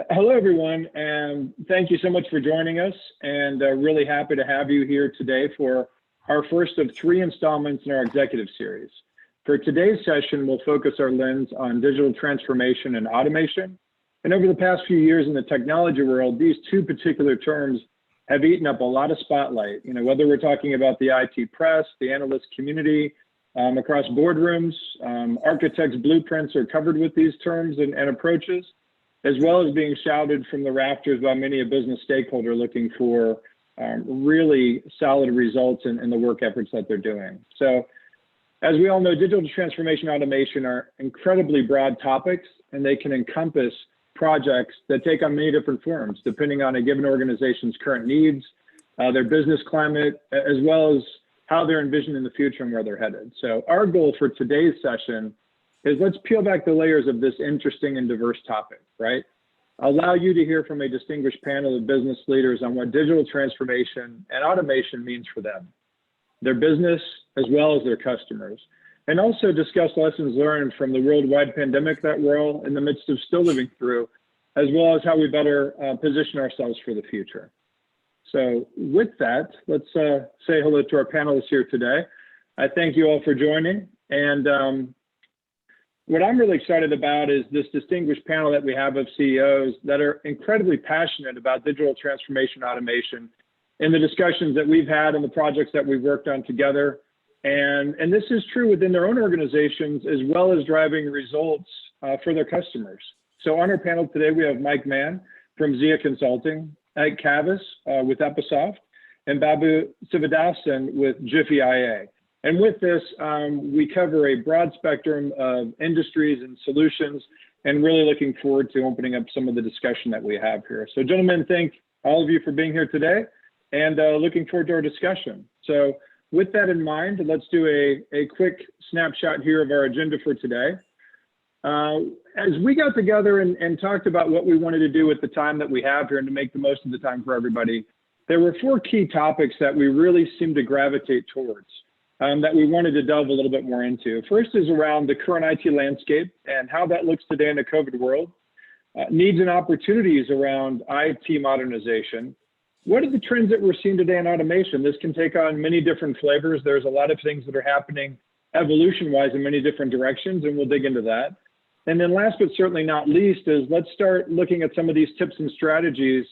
Hello, everyone, and thank you so much for joining us. And really happy to have you here today for our first of 3 installments in our executive series. For today's session, we'll focus our lens on digital transformation and automation. And over the past few years in the technology world, these 2 particular terms have eaten up a lot of spotlight. You know, whether we're talking about the IT press, the analyst community, across boardrooms, architects' blueprints are covered with these terms and approaches, as well as being shouted from the rafters by many a business stakeholder looking for really solid results in the work efforts that they're doing. So as we all know, digital transformation and automation are incredibly broad topics, and they can encompass projects that take on many different forms, depending on a given organization's current needs, their business climate, as well as how they're envisioning the future and where they're headed. So our goal for today's session is let's peel back the layers of this interesting and diverse topic, right? Allow you to hear from a distinguished panel of business leaders on what digital transformation and automation means for them, their business, as well as their customers, and also discuss lessons learned from the worldwide pandemic that we're all in the midst of still living through, as well as how we better position ourselves for the future. So with that, let's say hello to our panelists here today. I thank you all for joining. And what I'm really excited about is this distinguished panel that we have of CEOs that are incredibly passionate about digital transformation automation in the discussions that we've had and the projects that we've worked on together. And this is true within their own organizations, as well as driving results for their customers. So on our panel today, we have Mike Mahon from Zia Consulting, Ike Kavas with Ephesoft, and Babu Sivadasan with JIFFY.ai. And with this, we cover a broad spectrum of industries and solutions, and really looking forward to opening up some of the discussion that we have here. So gentlemen, thank all of you for being here today, and looking forward to our discussion. So with that in mind, let's do a quick snapshot here of our agenda for today. As we got together and talked about what we wanted to do with the time that we have here and to make the most of the time for everybody, there were 4 key topics that we really seemed to gravitate towards, that we wanted to delve a little bit more into. First is around the current IT landscape and how that looks today in the COVID world, needs and opportunities around IT modernization. What are the trends that we're seeing today in automation? This can take on many different flavors. There's a lot of things that are happening evolution-wise in many different directions, and we'll dig into that. And then last but certainly not least is let's start looking at some of these tips and strategies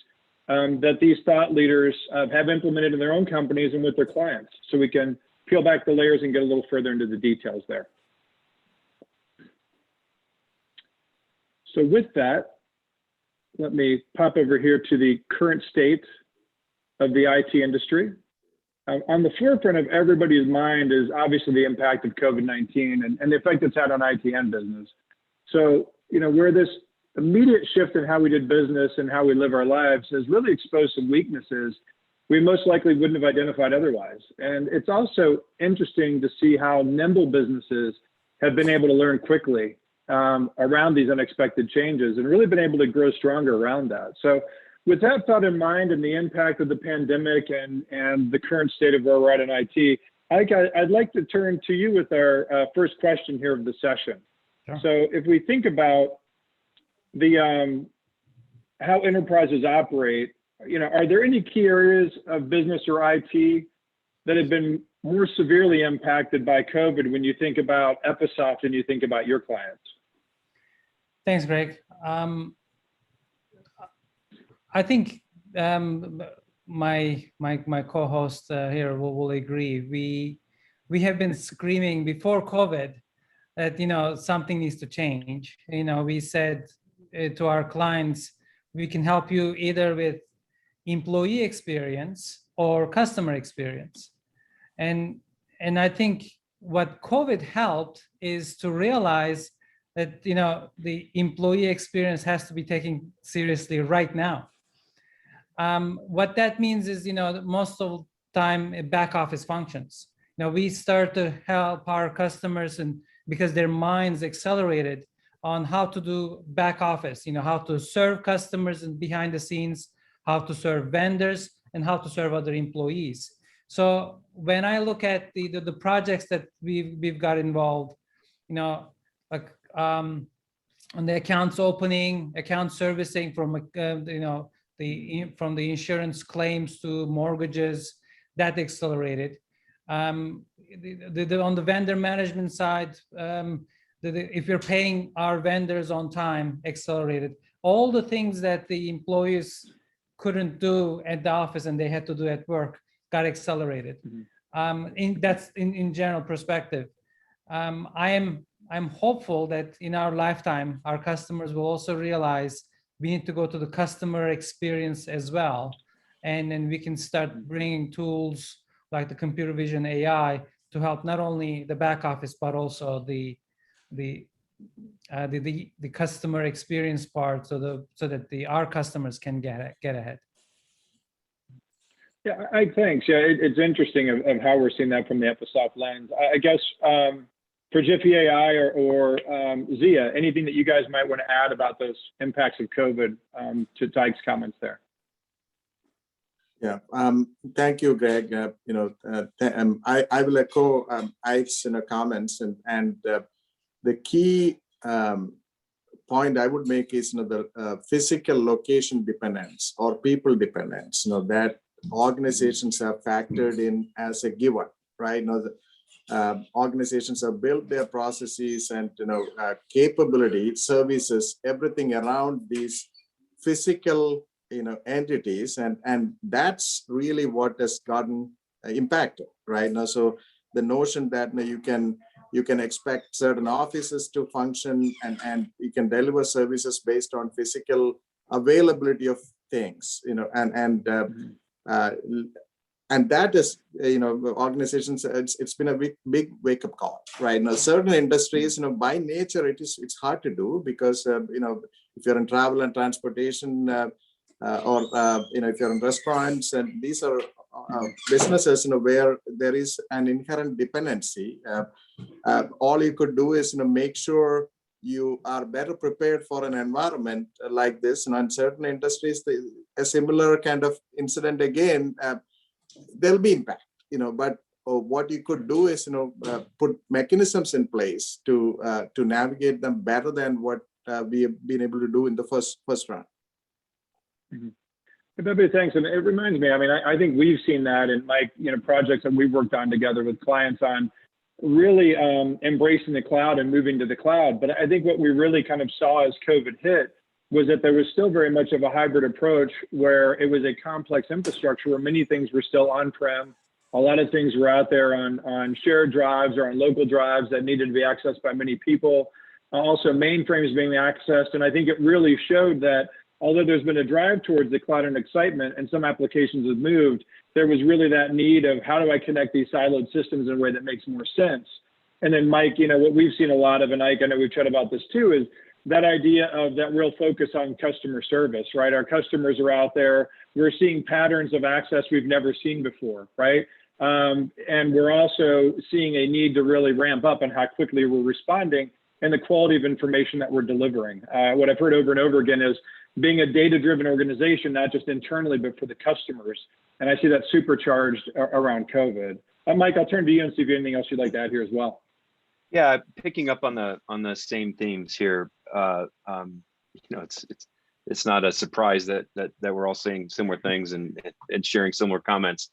that these thought leaders have implemented in their own companies and with their clients, so we can peel back the layers and get a little further into the details there. So with that, let me pop over here to the current state of the IT industry. On the forefront of everybody's mind is obviously the impact of COVID-19 and the effect it's had on IT and business. So, you know, where this immediate shift in how we did business and how we live our lives has really exposed some weaknesses we most likely wouldn't have identified otherwise. And it's also interesting to see how nimble businesses have been able to learn quickly around these unexpected changes and really been able to grow stronger around that. So with that thought in mind and the impact of the pandemic and the current state of where we're at in IT, I'd like to turn to you with our first question here of the session. Sure. So if we think about the how enterprises operate, you know, are there any key areas of business or IT that have been more severely impacted by COVID when you think about Ephesoft and you think about your clients? Thanks, Greg. I think my co-host here will agree. We have been screaming before COVID that, you know, something needs to change. You know, we said to our clients, we can help you either with employee experience or customer experience. And I think what COVID helped is to realize that, you know, the employee experience has to be taken seriously right now. What that means is, you know, most of the time back office functions. You know, we start to help our customers, and because their minds accelerated on how to do back office, you know, how to serve customers and behind the scenes, how to serve vendors, and how to serve other employees. So when I look at the projects that we've got involved, you know, like on the accounts opening, account servicing from from the insurance claims to mortgages, that accelerated. On the vendor management side, if you're paying our vendors on time, accelerated. All the things that the employees couldn't do at the office and they had to do at work got accelerated. That's in general perspective. I'm hopeful that in our lifetime, our customers will also realize we need to go to the customer experience as well. And then we can start bringing tools like the computer vision AI to help not only the back office, but also the customer experience part, so that our customers can get ahead. Yeah, thanks. Yeah, it's interesting of how we're seeing that from the Ephesoft lens. I guess for JIFFY.ai or Zia, anything that you guys might want to add about those impacts of COVID to Ike's comments there? Yeah, thank you, Greg. I will echo Ike's comments, and the key point I would make is the physical location dependence or people dependence. That organizations have factored in as a given, right? Organizations have built their processes and capability, services, everything around these physical entities, and that's really what has gotten impacted, right? So the notion that you can expect certain offices to function and you can deliver services based on physical availability of things, and that is, organizations, it's been a big wake-up call, right? Now, certain industries, by nature, it's hard to do because, if you're in travel and transportation, or if you're in restaurants, and these are businesses, where there is an inherent dependency. All you could do is, make sure you are better prepared for an environment like this. And in certain industries, a similar kind of incident again, there'll be impact, but what you could do is, put mechanisms in place to navigate them better than what we have been able to do in the first round. Babu, thanks. And it reminds me, I think we've seen that in Mike, projects that we've worked on together with clients on really embracing the cloud and moving to the cloud. But I think what we really kind of saw as COVID hit was that there was still very much of a hybrid approach where it was a complex infrastructure where many things were still on-prem. A lot of things were out there on shared drives or on local drives that needed to be accessed by many people. Also mainframes being accessed. And I think it really showed that although there's been a drive towards the cloud and excitement and some applications have moved, there was really that need of how do I connect these siloed systems in a way that makes more sense. And then Mike, what we've seen a lot of, and Ike, I know we've chatted about this too, is that idea of that real focus on customer service, right? Our customers are out there. We're seeing patterns of access we've never seen before, right? And we're also seeing a need to really ramp up on how quickly we're responding and the quality of information that we're delivering. What I've heard over and over again is being a data-driven organization, not just internally, but for the customers. And I see that supercharged around COVID. Mike, I'll turn to you and see if you have anything else you'd like to add here as well. Yeah, picking up on the same themes here. It's not a surprise that we're all saying similar things and sharing similar comments.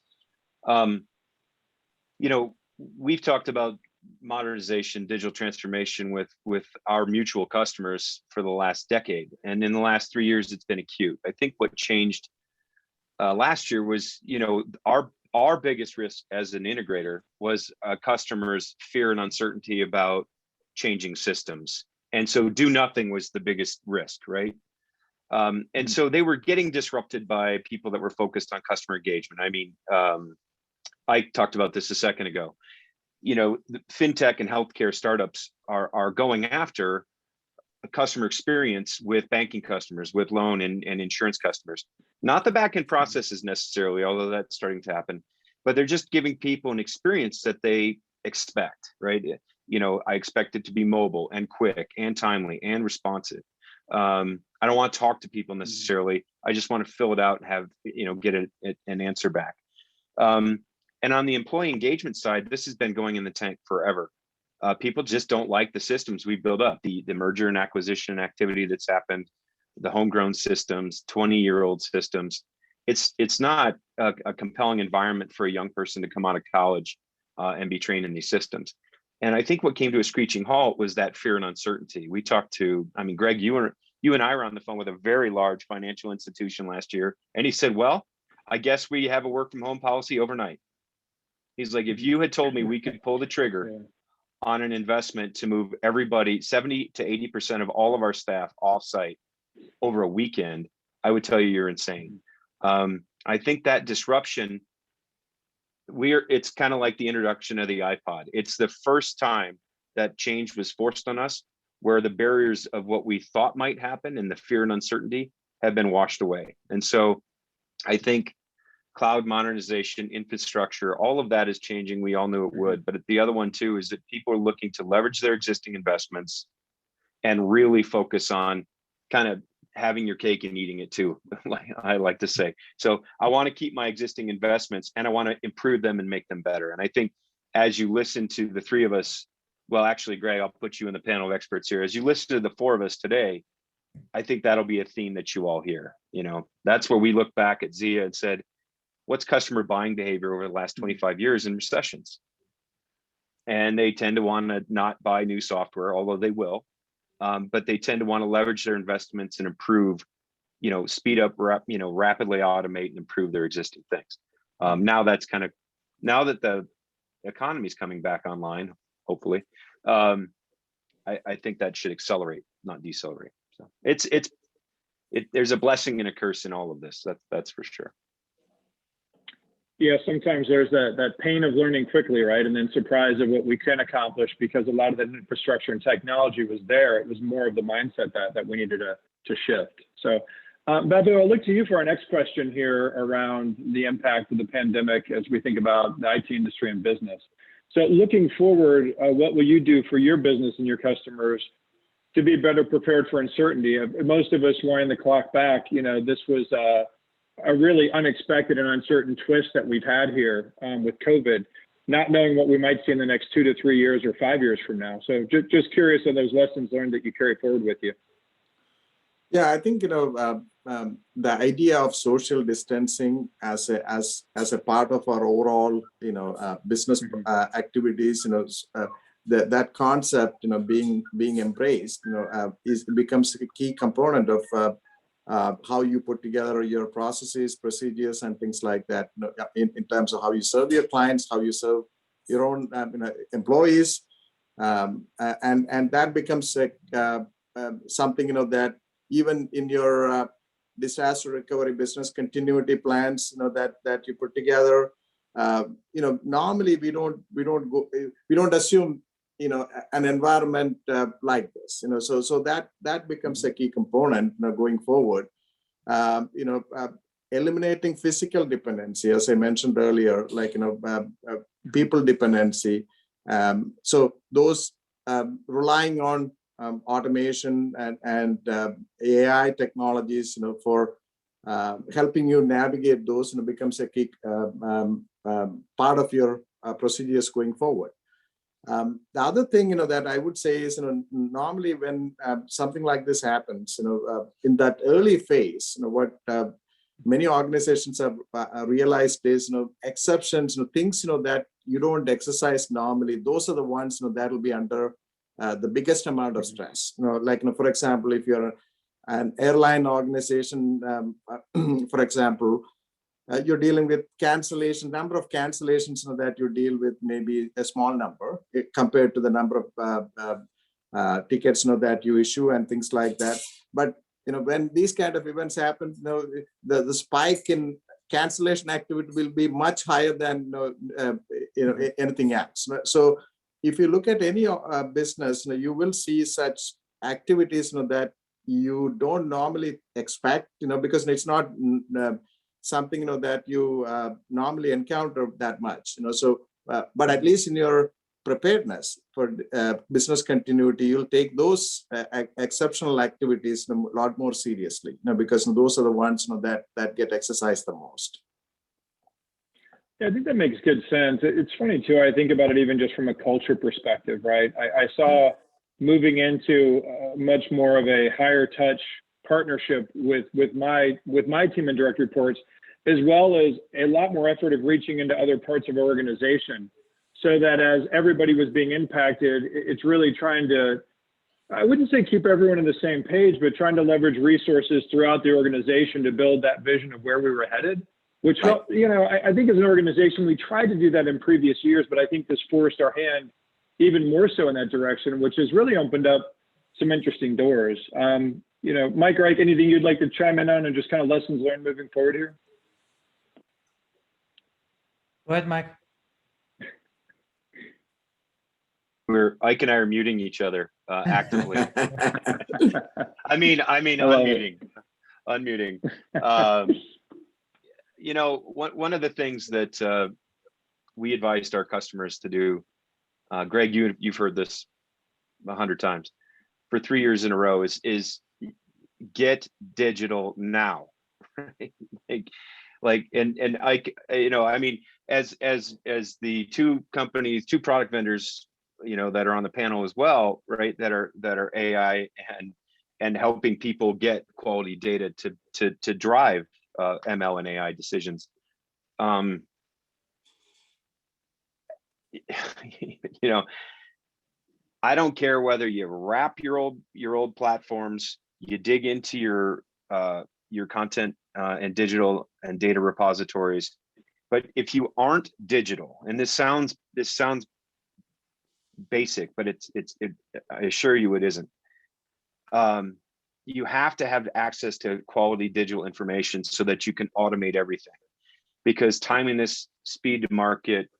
We've talked about modernization, digital transformation with our mutual customers for the last decade, and in the last 3 years, it's been acute. I think what changed last year was, our biggest risk as an integrator was customers' fear and uncertainty about changing systems. And so do nothing was the biggest risk, right? And so they were getting disrupted by people that were focused on customer engagement. I talked about this a second ago. The fintech and healthcare startups are going after a customer experience with banking customers, with loan and insurance customers. Not the back-end processes necessarily, although that's starting to happen, but they're just giving people an experience that they expect, right? I expect it to be mobile and quick and timely and responsive. I don't want to talk to people necessarily. I just want to fill it out and have, get an answer back. And on the employee engagement side, this has been going in the tank forever. People just don't like the systems we build up, the merger and acquisition activity that's happened, the homegrown systems, 20-year-old systems. It's not a compelling environment for a young person to come out of college and be trained in these systems. And I think what came to a screeching halt was that fear and uncertainty. We talked to, I mean, Greg, you and I were on the phone with a very large financial institution last year, and he said, well, I guess we have a work from home policy overnight. He's like, if you had told me we could pull the trigger on an investment to move everybody, 70 to 80% of all of our staff offsite over a weekend, I would tell you you're insane. I think that disruption, it's kind of like the introduction of the iPod. It's the first time that change was forced on us, where the barriers of what we thought might happen and the fear and uncertainty have been washed away. And so I think cloud modernization, infrastructure, all of that is changing. We all knew it would. But the other one too is that people are looking to leverage their existing investments and really focus on kind of having your cake and eating it too, like I like to say. So I want to keep my existing investments and I want to improve them and make them better. And I think as you listen to the three of us, well, actually, Greg, I'll put you in the panel of experts here. As you listen to the four of us today, I think that'll be a theme that you all hear. You know, that's where we look back at Zia and said, what's customer buying behavior over the last 25 years in recessions? And they tend to want to not buy new software, although they will. But they tend to want to leverage their investments and improve, you know, speed up, rapidly automate and improve their existing things. Now that's kind of, now that the economy is coming back online, hopefully, I think that should accelerate, not decelerate. So there's a blessing and a curse in all of this. That's for sure. Yeah, sometimes there's that pain of learning quickly, right? And then surprise of what we can accomplish, because a lot of the infrastructure and technology was there. It was more of the mindset that we needed to shift. So Babu, I'll look to you for our next question here around the impact of the pandemic as we think about the IT industry and business. So looking forward, what will you do for your business and your customers to be better prepared for uncertainty? Most of us wind the clock back. You know, this was a really unexpected and uncertain twist that we've had here with COVID, not knowing what we might see in the next 2 to 3 years or 5 years from now. So just curious on those lessons learned that you carry forward with you. Yeah, I think, you know, the idea of social distancing as a part of our overall, you know, business activities, you know, that concept, you know, being embraced, you know, becomes a key component of how you put together your processes, procedures, and things like that, you know, in terms of how you serve your clients, how you serve your own you know, employees, and that becomes something, you know, that even in your disaster recovery business continuity plans, you know, that you put together, you know, normally we don't assume, you know, an environment like this, you know, so that becomes a key component, you know, going forward. You know, eliminating physical dependency, as I mentioned earlier, like, you know, people dependency. So those relying on automation and AI technologies, you know, for helping you navigate those, you know, becomes a key part of your procedures going forward. The other thing, you know, that I would say is, you know, normally when something like this happens, you know, in that early phase, you know, what many organizations have realized is, you know, exceptions, you know, things, you know, that you don't exercise normally, those are the ones, you know, that will be under the biggest amount of stress. You know, like, you know, for example, if you're an airline organization, for example, you're dealing with number of cancellations, you know, that you deal with maybe a small number compared to the number of tickets, you know, that you issue and things like that. But, you know, when these kind of events happen, you know, the spike in cancellation activity will be much higher than you know, anything else. So if you look at any business, you know, you will see such activities, you know, that you don't normally expect, you know, because it's not something, you know, that you normally encounter that much, you know. So, but at least in your preparedness for business continuity, you'll take those exceptional activities a lot more seriously, you know, because those are the ones, you know, that get exercised the most. Yeah, I think that makes good sense. It's funny too. I think about it even just from a culture perspective, right? I saw moving into much more of a higher touch partnership with my team and direct reports, as well as a lot more effort of reaching into other parts of our organization, so that as everybody was being impacted, it's really trying to, I wouldn't say keep everyone on the same page, but trying to leverage resources throughout the organization to build that vision of where we were headed. Which, you know, I think as an organization, we tried to do that in previous years, but I think this forced our hand even more so in that direction, which has really opened up some interesting doors. You know, Mike or Ike, anything you'd like to chime in on and just kind of lessons learned moving forward here? Go ahead, Mike. Ike and I are muting each other actively. Unmuting. You know, one of the things that we advised our customers to do, Greg, you've heard this 100 times for 3 years in a row, is get digital now. And Ike, you know, I mean, as the two product vendors, you know, that are on the panel as well, right, that are AI and helping people get quality data to drive ML and AI decisions. You know, I don't care whether you wrap your old platforms, you dig into your content and digital and data repositories, but if you aren't digital, and this sounds basic, but I assure you it isn't. You have to have access to quality digital information so that you can automate everything, because timeliness, speed to market,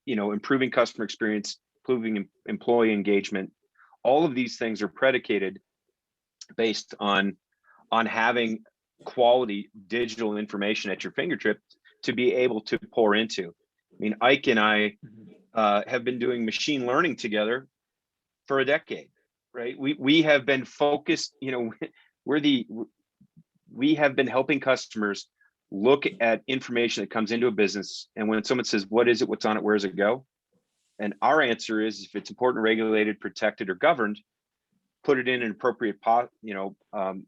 you know, improving customer experience, improving employee engagement, all of these things are predicated based on having quality digital information at your fingertips to be able to pour into. I mean, Ike and I have been doing machine learning together for a decade. Right, we have been focused. You know, we have been helping customers look at information that comes into a business, and when someone says, "What is it? What's on it? Where does it go?" and our answer is, if it's important, regulated, protected, or governed, put it in an appropriate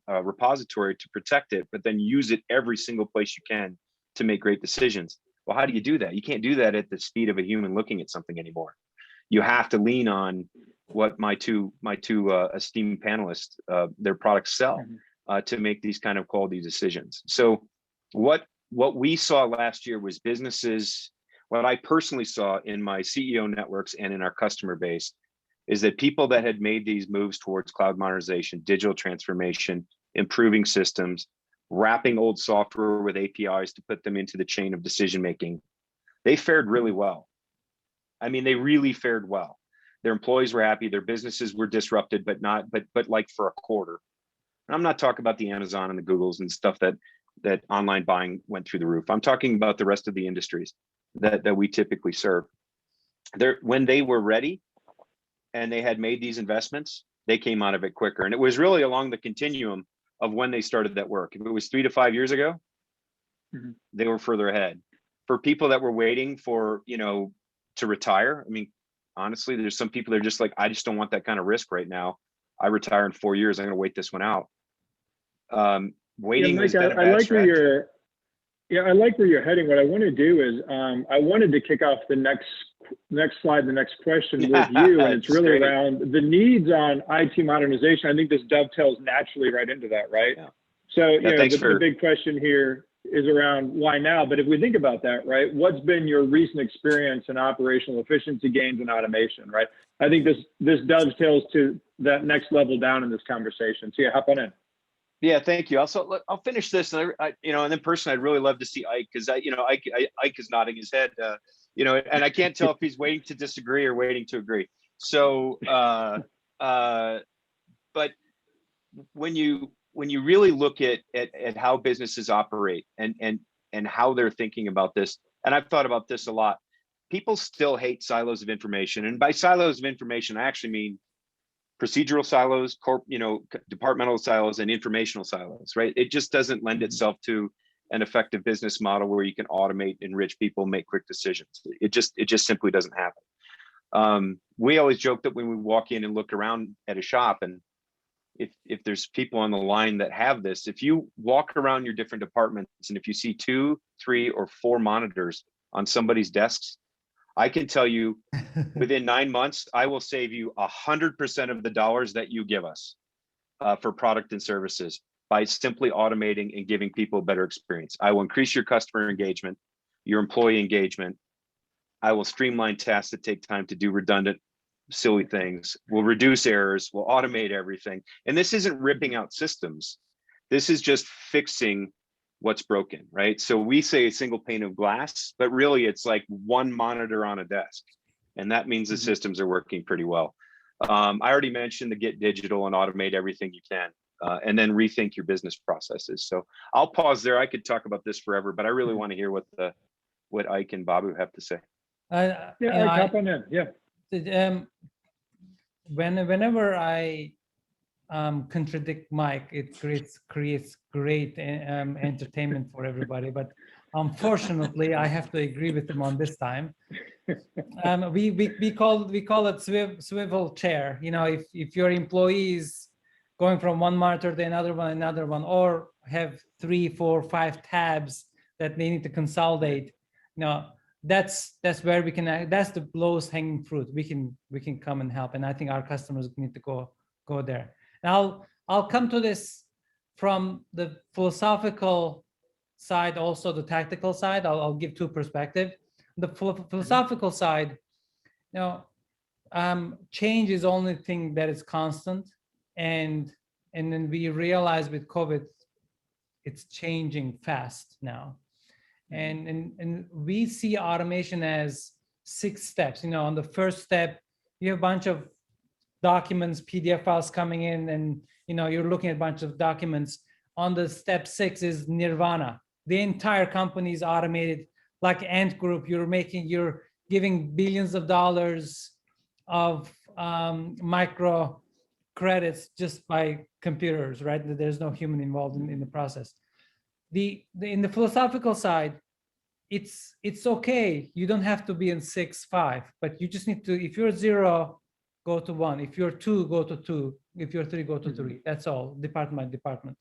repository to protect it, but then use it every single place you can to make great decisions. Well, how do you do that? You can't do that at the speed of a human looking at something anymore. You have to lean on what my two esteemed panelists, their products sell to make these kind of quality decisions. So what we saw last year was businesses, what I personally saw in my CEO networks and in our customer base, is that people that had made these moves towards cloud modernization, digital transformation, improving systems, wrapping old software with APIs to put them into the chain of decision making, they fared really well. I mean, they really fared well. Their employees were happy, their businesses were disrupted, but like for a quarter. And I'm not talking about the Amazon and the Googles and stuff that online buying went through the roof. I'm talking about the rest of the industries that we typically serve. When they were ready and they had made these investments, they came out of it quicker. And it was really along the continuum of when they started that work. If it was 3 to 5 years ago, they were further ahead. For people that were waiting for, you know, to retire, I mean, honestly, there's some people that are just like, I just don't want that kind of risk right now. I retire in 4 years. I'm going to wait this one out. Waiting has been a bad strategy. I like where you're heading. What I want to do is I wanted to kick off the next slide, the next question with you, and it's really around the needs on IT modernization. I think this dovetails naturally right into that, right? Yeah. So you know, the big question here is around why now, but if we think about that, right, what's been your recent experience in operational efficiency gains and automation, right? I think this dovetails to that next level down in this conversation. So yeah, hop on in. Yeah, thank you. I'll finish this, and and in person, I'd really love to see Ike, because Ike is nodding his head, and I can't tell if he's waiting to disagree or waiting to agree. So, but when you really look at how businesses operate and how they're thinking about this, and I've thought about this a lot, people still hate silos of information, and by silos of information, I actually mean procedural silos, departmental silos, and informational silos, right? It just doesn't lend itself to an effective business model where you can automate, enrich people, make quick decisions. It just simply doesn't happen. We always joke that when we walk in and look around at a shop, and if there's people on the line that have this, if you walk around your different departments and if you see 2, 3, or 4 monitors on somebody's desks, I can tell you within 9 months, I will save you 100% of the dollars that you give us for product and services by simply automating and giving people a better experience. I will increase your customer engagement, your employee engagement. I will streamline tasks that take time to do redundant, silly things. We'll reduce errors. We'll automate everything. And this isn't ripping out systems. This is just fixing what's broken, right? So we say a single pane of glass, but really it's like one monitor on a desk. And that means the systems are working pretty well. I already mentioned the get digital and automate everything you can, and then rethink your business processes. So I'll pause there. I could talk about this forever, but I really want to hear what Ike and Babu have to say. Yeah, Ike, hop on in. Yeah. Whenever I contradict Mike, it creates great entertainment for everybody. But unfortunately, I have to agree with him on this time. We call it swivel chair. You know, if your employees going from one monitor to another one, or have 3, 4, 5 tabs that they need to consolidate, you know, that's where we can. That's the lowest hanging fruit. We can come and help, and I think our customers need to go there. Now I'll come to this from the philosophical side, also the tactical side. I'll give 2 perspectives. The philosophical side, you know, change is the only thing that is constant, and then we realize with COVID, it's changing fast now, and we see automation as 6 steps. You know, on the first step, you have a bunch of documents, PDF files coming in, and you know you're looking at a bunch of documents. On the step 6 is nirvana. The entire company is automated. Like Ant Group, you're giving billions of dollars of micro credits just by computers, right? There's no human involved in the process. In the philosophical side, it's okay. You don't have to be in 6, 5, but you just need to. If you're 0, go to 1. If you're 2, go to 2. If you're 3, go to 3. That's all. Department by department.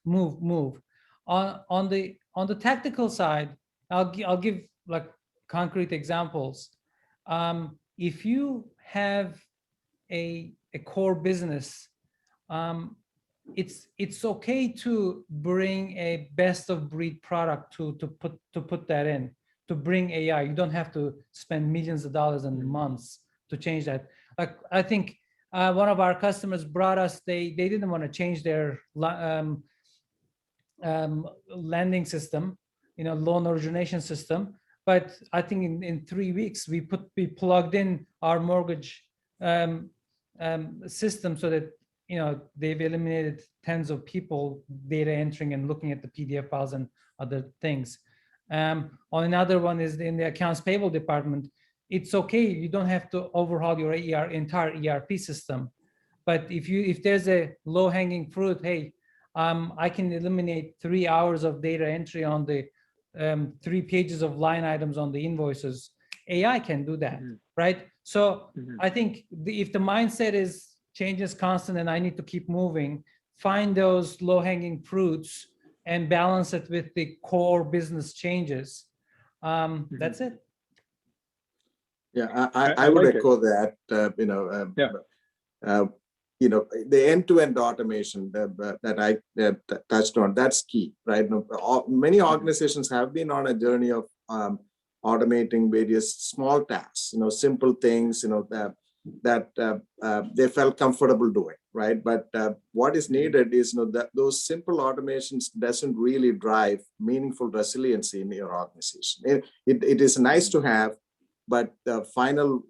Move. On the tactical side, I'll give like concrete examples. If you have a core business, it's okay to bring a best of breed product to put that in, to bring AI. You don't have to spend millions of dollars and months to change that. Like I think one of our customers brought us, they didn't want to change their lending system, you know, loan origination system. But I think in 3 weeks we plugged in our mortgage system so that, you know, they've eliminated tens of people data entering and looking at the PDF files and other things. On another one is in the accounts payable department. It's okay. You don't have to overhaul your entire ERP system. But if there's a low-hanging fruit, hey, I can eliminate 3 hours of data entry on the 3 pages of line items on the invoices. AI can do that, right? So I think if the mindset is change is constant and I need to keep moving, find those low-hanging fruits and balance it with the core business changes. That's it. Yeah, I would echo that. You know, the end-to-end automation that I touched on, that's key, right? Many organizations have been on a journey of automating various small tasks, you know, simple things, you know, that they felt comfortable doing, right? But what is needed is, you know, that those simple automations doesn't really drive meaningful resiliency in your organization. It is nice to have, but the final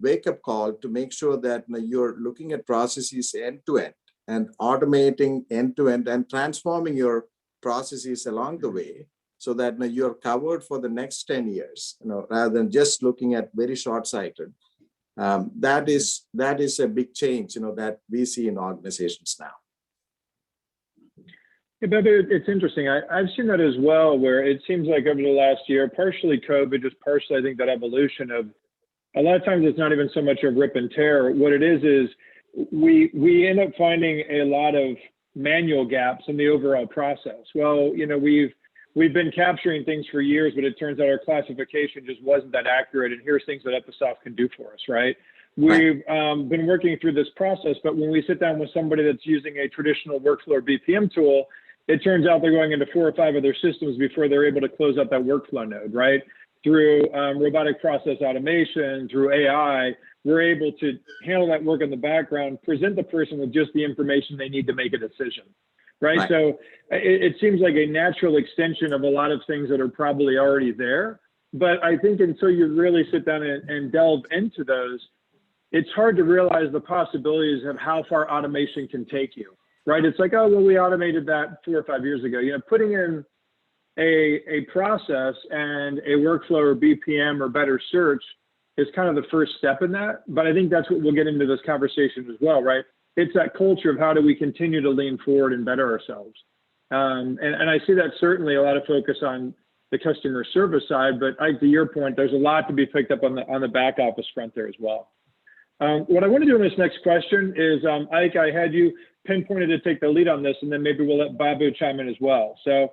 wake-up call to make sure that, you know, you're looking at processes end-to-end and automating end-to-end and transforming your processes along the way so that, you know, you're covered for the next 10 years, you know, rather than just looking at very short-sighted. That is a big change, you know, that we see in organizations now. Yeah, Babu, it's interesting. I've seen that as well, where it seems like over the last year, partially COVID, just partially, I think that evolution of a lot of times it's not even so much of rip and tear. What it is we end up finding a lot of manual gaps in the overall process. Well, you know, we've been capturing things for years, but it turns out our classification just wasn't that accurate. And here's things that Ephesoft can do for us, right? We've been working through this process, but when we sit down with somebody that's using a traditional workflow or BPM tool, it turns out they're going into 4 or 5 of their systems before they're able to close out that workflow node, right? Through robotic process automation, through AI, we're able to handle that work in the background, present the person with just the information they need to make a decision, right? So it seems like a natural extension of a lot of things that are probably already there. But I think until you really sit down and delve into those, it's hard to realize the possibilities of how far automation can take you, right? It's like, oh, well, we automated that 4 or 5 years ago. You know, putting in a process and a workflow or BPM or better search is kind of the first step in that. But I think that's what we'll get into this conversation as well, right? It's that culture of how do we continue to lean forward and better ourselves. And I see that certainly a lot of focus on the customer service side, but Ike, to your point, there's a lot to be picked up on the back office front there as well. What I want to do in this next question is, Ike, I had you pinpointed to take the lead on this, and then maybe we'll let Babu chime in as well. So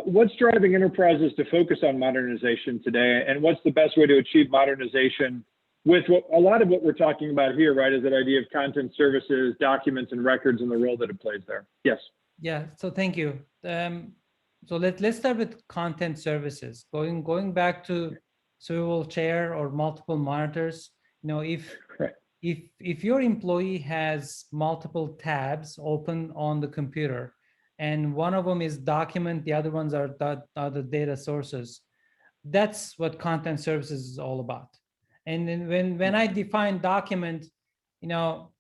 what's driving enterprises to focus on modernization today, and what's the best way to achieve modernization with a lot of what we're talking about here, right, is that idea of content services, documents, and records and the role that it plays there? Yes. Yeah, so thank you. So let's start with content services. Going back to swivel chair or multiple monitors, you know, if your employee has multiple tabs open on the computer, and one of them is document, the other ones are the data sources, that's what content services is all about. And then when I define document, you know,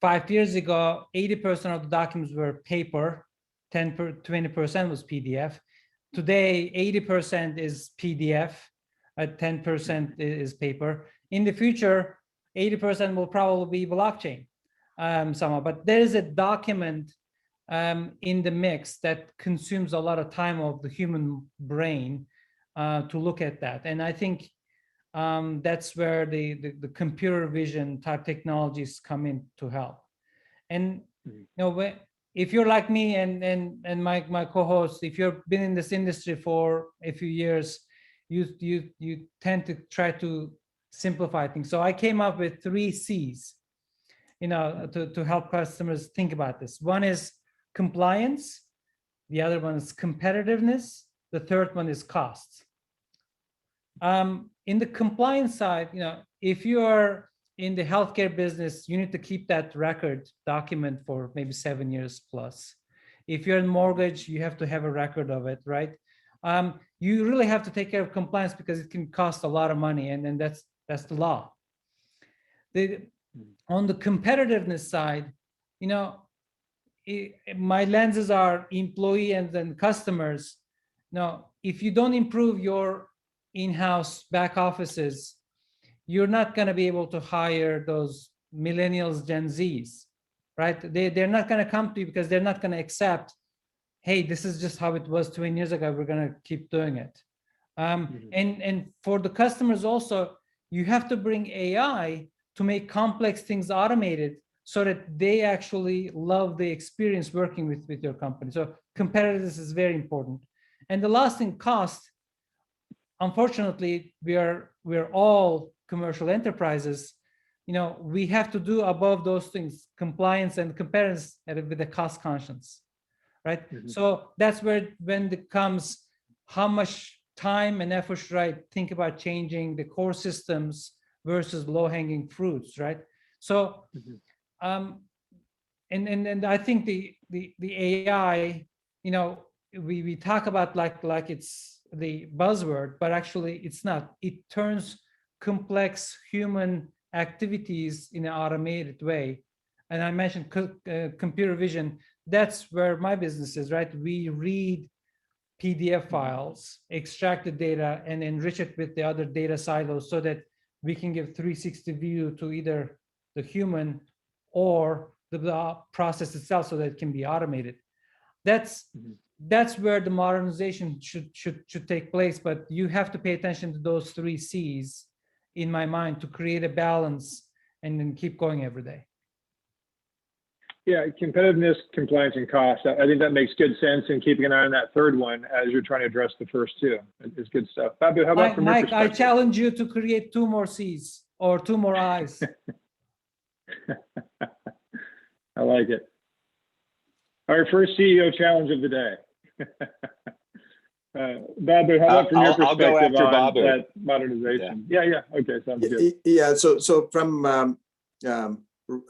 5 years ago, 80% of the documents were paper, 20% was PDF. Today, 80% is PDF, 10% is paper. In the future, 80% will probably be blockchain somehow, but there is a document in the mix that consumes a lot of time of the human brain to look at that. And I think that's where the computer vision type technologies come in to help. And you know, if you're like me and my co-host, if you've been in this industry for a few years, you tend to try to simplify things. So I came up with 3 C's, you know, to help customers think about this. One is compliance, the other one is competitiveness, the third one is cost. In the compliance side, you know, if you are in the healthcare business, you need to keep that record document for maybe 7 years plus. If you're in mortgage, you have to have a record of it, right? You really have to take care of compliance because it can cost a lot of money, and that's the law. On the competitiveness side, you know, my lenses are employee and then customers. Now, if you don't improve your in-house back offices, you're not going to be able to hire those millennials, Gen Zs, right? They're not going to come to you because they're not going to accept, hey, this is just how it was 20 years ago. We're going to keep doing it. And for the customers also, you have to bring AI to make complex things automated so that they actually love the experience working with your company. So competitiveness is very important. And the last thing, cost. Unfortunately, we're all commercial enterprises. You know, we have to do above those things, compliance and competitiveness with the cost conscience, right? So that's where when it comes, how much time and effort should I think about changing the core systems versus low-hanging fruits, right? So, and I think the AI, you know, we talk about like it's the buzzword, but actually it's not. It turns complex human activities in an automated way. And I mentioned computer vision. That's where my business is, right? We read PDF files, extract the data, and enrich it with the other data silos so that we can give 360 view to either the human or the process itself so that it can be automated. that's where the modernization should take place. But you have to pay attention to those 3 C's in my mind to create a balance and then keep going every day. Yeah, competitiveness, compliance, and cost. I think that makes good sense, and keeping an eye on that third one as you're trying to address the first 2 is good stuff. Babu, how about from your Mike, perspective? I challenge you to create 2 more C's or 2 more I's. I like it. Our first CEO challenge of the day. Babu, how about from your perspective I'll go after on Babu. that modernization? Yeah. Okay, sounds good. Yeah. So from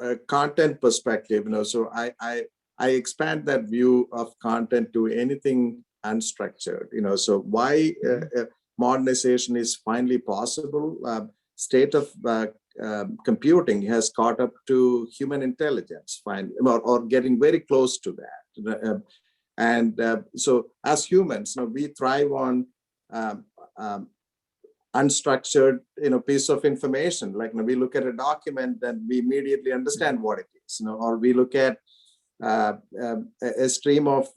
a content perspective, so I expand that view of content to anything unstructured. So why modernization is finally possible. State of computing has caught up to human intelligence, or getting very close to that. So as humans, we thrive on unstructured, piece of information. Like we look at a document, then we immediately understand what it is. Or we look at a stream of,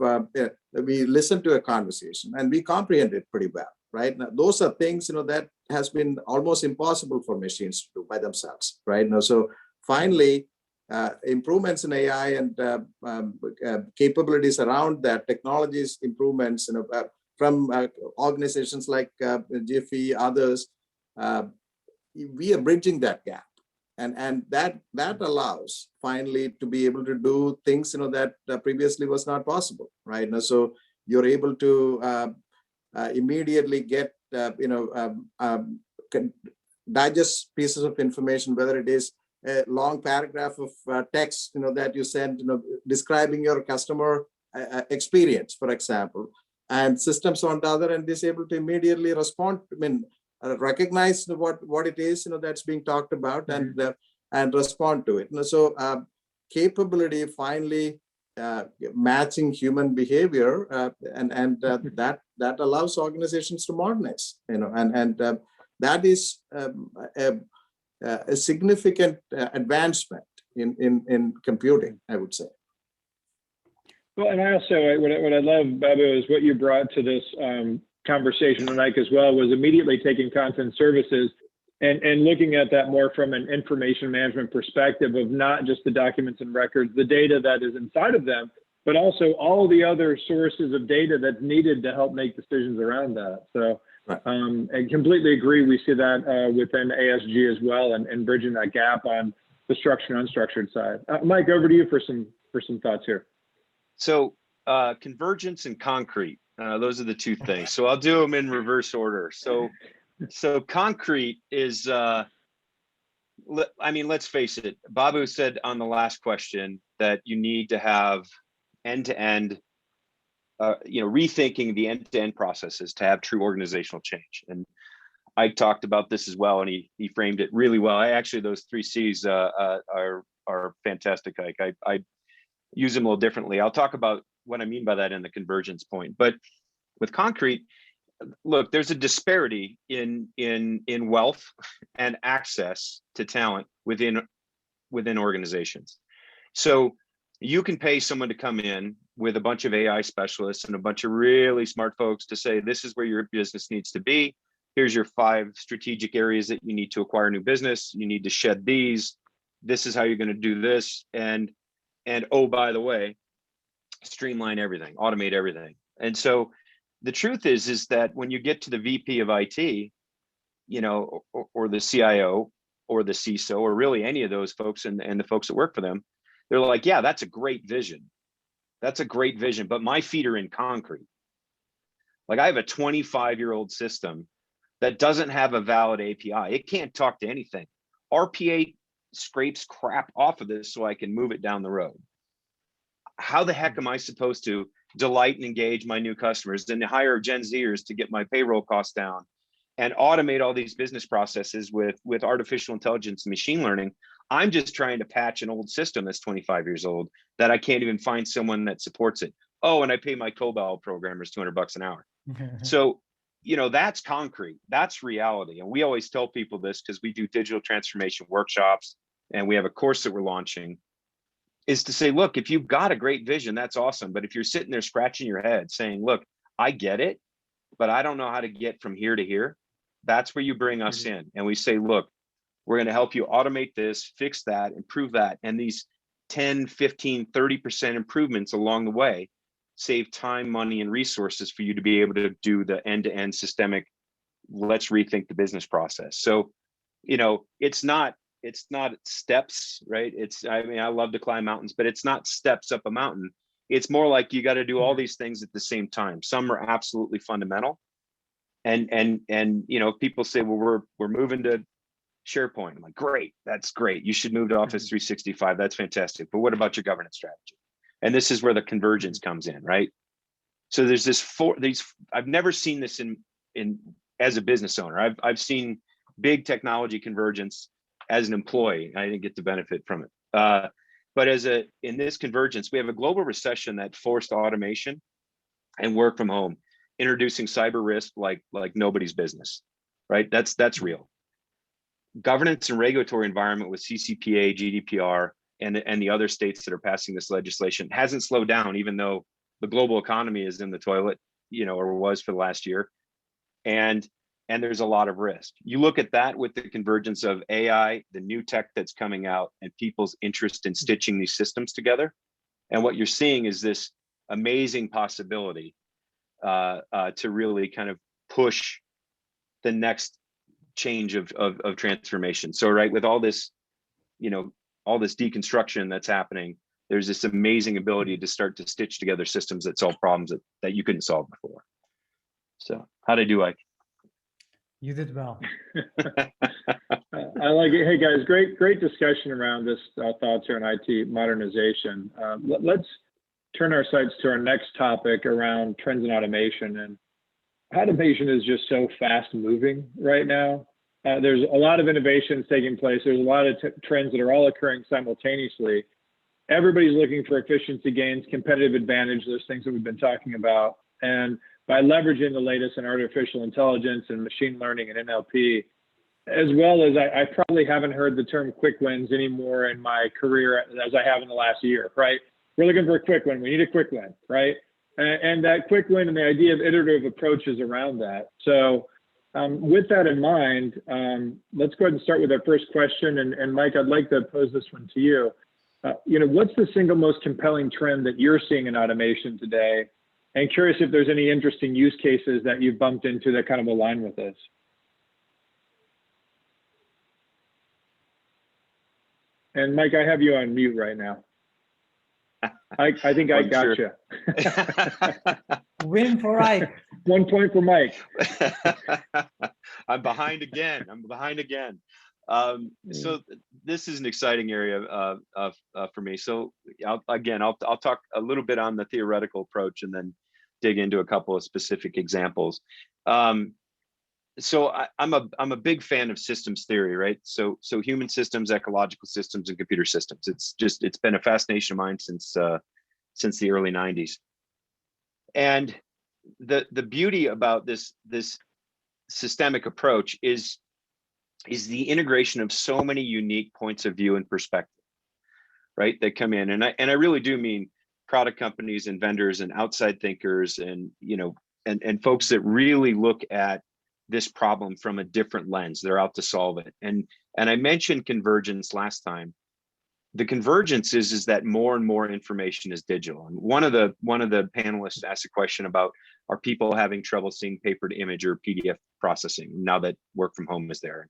we listen to a conversation and we comprehend it pretty well. Right now, those are things that has been almost impossible for machines to do by themselves. Right now, so finally, improvements in AI and capabilities around that, technologies improvements, from organizations like JIFFY, others, we are bridging that gap, and that allows finally to be able to do things that previously was not possible. Right now, so you're able to immediately get digest pieces of information, whether it is a long paragraph of text that you send describing your customer experience, for example, and systems on the other end is able to immediately respond, recognize what it is that's being talked about, and respond to it. So capability finally matching human behavior, and that allows organizations to modernize, and that is a significant advancement in computing, I would say. Well, and I also, what I love, Babu, is what you brought to this conversation tonight as well, was immediately taking content services and looking at that more from an information management perspective of not just the documents and records, the data that is inside of them, but also all the other sources of data that's needed to help make decisions around that. So I completely agree. We see that within ASG as well, and bridging that gap on the structured and unstructured side. Mike, over to you for some thoughts here. So convergence and concrete, those are the 2 things. So I'll do them in reverse order. So concrete is, let's face it. Babu said on the last question that you need to have end-to-end, rethinking the end-to-end processes to have true organizational change. And I talked about this as well, and he framed it really well. Actually, those 3 C's are fantastic. I use them a little differently. I'll talk about what I mean by that in the convergence point. But with concrete, look, there's a disparity in wealth and access to talent within organizations. So you can pay someone to come in with a bunch of AI specialists and a bunch of really smart folks to say, this is where your business needs to be. Here's your 5 strategic areas that you need to acquire new business. You need to shed these. This is how you're going to do this. And oh, by the way, streamline everything, automate everything. And so the truth is that when you get to the VP of IT, or the CIO or the CISO, or really any of those folks and the folks that work for them, they're like, yeah, that's a great vision. That's a great vision, but my feet are in concrete. Like, I have a 25-year-old system that doesn't have a valid API. It can't talk to anything. RPA scrapes crap off of this so I can move it down the road. How the heck am I supposed to delight and engage my new customers and hire Gen Zers to get my payroll costs down and automate all these business processes with artificial intelligence and machine learning? I'm just trying to patch an old system that's 25 years old that I can't even find someone that supports it. Oh, and I pay my COBOL programmers $200 an hour. So, that's concrete. That's reality. And we always tell people this because we do digital transformation workshops, and we have a course that we're launching. is to say, look, if you've got a great vision, that's awesome. But if you're sitting there scratching your head saying, look, I get it, but I don't know how to get from here to here, that's where you bring us in. And we say, look, we're going to help you automate this, fix that, improve that. And these 10, 15, 30% improvements along the way save time, money, and resources for you to be able to do the end-to-end systemic, let's rethink the business process. So, you know, it's not steps, right? I mean, I love to climb mountains, but it's not steps up a mountain. It's more like you got to do all these things at the same time. Some are absolutely fundamental. And you know, people say, well, we're moving to SharePoint. I'm like, great, that's great. You should move to Office 365. That's fantastic. But what about your governance strategy? And this is where the convergence comes in, right? So there's I've never seen this in as a business owner. I've seen big technology convergence as an employee. I didn't get the benefit from it. But in this convergence, we have a global recession that forced automation and work from home, introducing cyber risk like nobody's business, right? That's real. Governance and regulatory environment with CCPA, GDPR, and the other states that are passing this legislation hasn't slowed down, even though the global economy is in the toilet, you know, or was for the last year. And there's a lot of risk. You look at that with the convergence of AI, the new tech that's coming out, and people's interest in stitching these systems together. And what you're seeing is this amazing possibility to really kind of push the next change of transformation. So, right, with all this, you know, all this deconstruction that's happening, there's this amazing ability to start to stitch together systems that solve problems that you couldn't solve before. So, how'd I do, Ike? You did well. I like it. Hey guys, great discussion around this thoughts here on IT modernization. Let's turn our sights to our next topic around trends in automation. And automation is just so fast moving right now. There's a lot of innovations taking place. There's a lot of trends that are all occurring simultaneously. Everybody's looking for efficiency gains, competitive advantage, those things that we've been talking about. And by leveraging the latest in artificial intelligence and machine learning and NLP, as well as I probably haven't heard the term quick wins anymore in my career as I have in the last year, right? We're looking for a quick win. We need a quick win, right? And that quick win and the idea of iterative approaches around that. So with that in mind, let's go ahead and start with our first question. And Mike, I'd like to pose this one to you. You know, what's the single most compelling trend that you're seeing in automation today? And curious if there's any interesting use cases that you've bumped into that kind of align with this. And Mike, I have you on mute right now. I think I got you. Win for Ike. 1 point for Mike. I'm behind again. So this is an exciting area for me. So I'll talk a little bit on the theoretical approach and then dig into a couple of specific examples. So I'm a big fan of systems theory, right? So human systems, ecological systems, and computer systems. It's been a fascination of mine since the early 90s. And the beauty about this systemic approach is the integration of so many unique points of view and perspective, right? That come in, and I really do mean product companies and vendors and outside thinkers and and folks that really look at this problem from a different lens. They're out to solve it. And I mentioned convergence last time. The convergence is that more and more information is digital. And one of the panelists asked a question about, are people having trouble seeing paper to image or PDF processing now that work from home is there?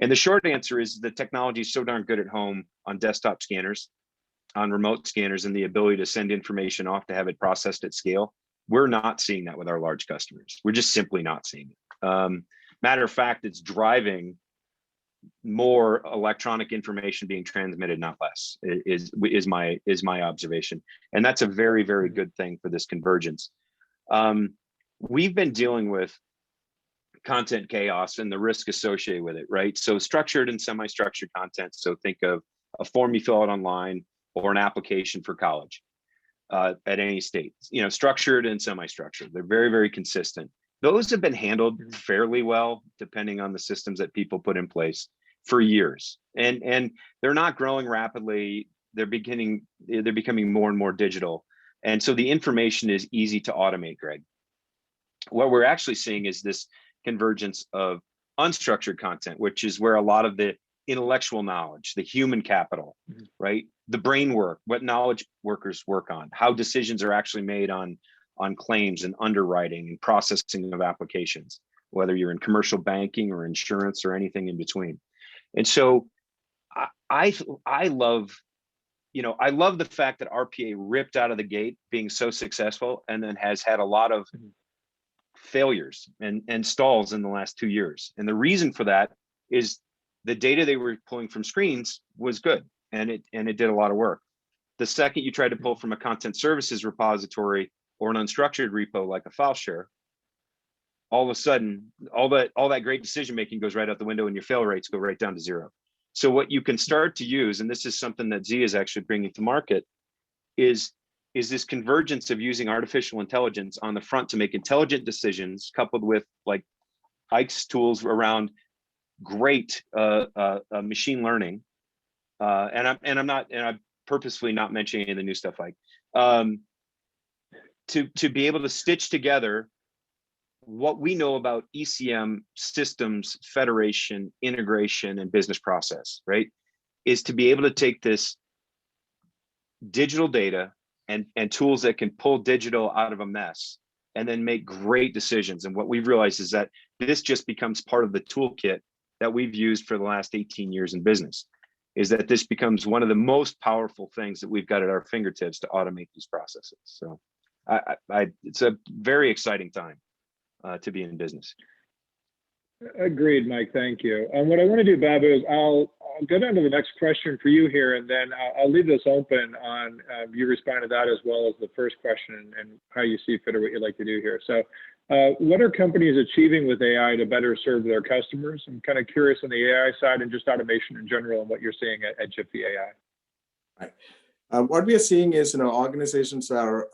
And the short answer is the technology is so darn good at home on desktop scanners, on remote scanners, and the ability to send information off to have it processed at scale. We're not seeing that with our large customers. We're just simply not seeing it. Matter of fact, it's driving more electronic information being transmitted, not less, is my observation. And that's a very, very good thing for this convergence. We've been dealing with content chaos and the risk associated with it, right? So structured and semi-structured content. So think of a form you fill out online or an application for college at any state, structured and semi-structured. They're very, very consistent. Those have been handled fairly well, depending on the systems that people put in place for years. And they're not growing rapidly. they're becoming more and more digital. And so the information is easy to automate, Greg. What we're actually seeing is this convergence of unstructured content, which is where a lot of the intellectual knowledge, the human capital, right? The brain work, what knowledge workers work on, how decisions are actually made on claims and underwriting and processing of applications, whether you're in commercial banking or insurance or anything in between. And so I love, I love the fact that RPA ripped out of the gate being so successful and then has had a lot of failures and stalls in the last 2 years. And the reason for that is the data they were pulling from screens was good and it did a lot of work. The second you tried to pull from a content services repository or an unstructured repo like a file share, all of a sudden, all that great decision making goes right out the window and your fail rates go right down to zero. So what you can start to use, and this is something that Zia is actually bringing to market, is this convergence of using artificial intelligence on the front to make intelligent decisions, coupled with like Ike's tools around great machine learning. I'm purposefully not mentioning any of the new stuff, Ike, to be able to stitch together what we know about ECM systems, federation, integration, and business process, right? Is to be able to take this digital data and tools that can pull digital out of a mess and then make great decisions. And what we've realized is that this just becomes part of the toolkit that we've used for the last 18 years in business, is that this becomes one of the most powerful things that we've got at our fingertips to automate these processes. So it's a very exciting time to be in business. Agreed, Mike. Thank you. And what I want to do, Babu, is I'll go down to the next question for you here, and then I'll leave this open on you respond to that as well as the first question and how you see fit or what you'd like to do here. So what are companies achieving with AI to better serve their customers? I'm kind of curious on the AI side and just automation in general and what you're seeing at JIFFY.ai. Right. What we are seeing is, organizations are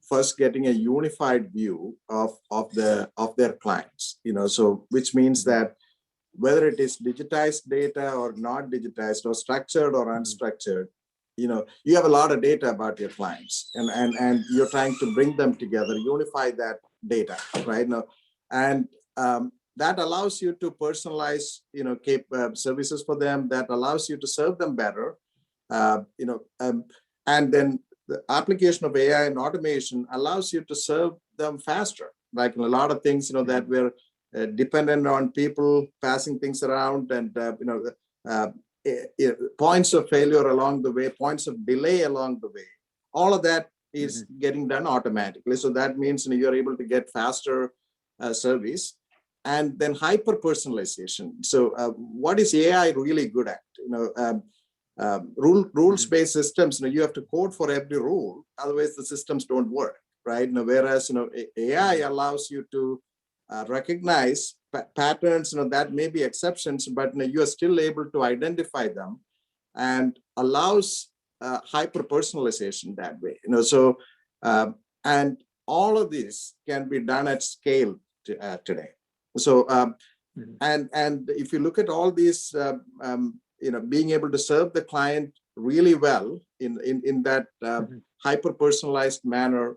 first getting a unified view of their clients, so which means that whether it is digitized data or not digitized or structured or unstructured, you have a lot of data about your clients and you're trying to bring them together, unify that data, right? Now, and that allows you to personalize, services for them, that allows you to serve them better, and then the application of AI and automation allows you to serve them faster. Like a lot of things, that we're dependent on people passing things around and, points of failure along the way, points of delay along the way. All of that is getting done automatically. So that means you're able to get faster service. And then hyper personalization. So what is AI really good at? Rules-based systems, you have to code for every rule, otherwise the systems don't work, right? Whereas AI allows you to recognize patterns, that may be exceptions, but you are still able to identify them, and allows hyper personalization that way. So and all of this can be done at scale today. So and if you look at all these. Being able to serve the client really well in that hyper personalized manner,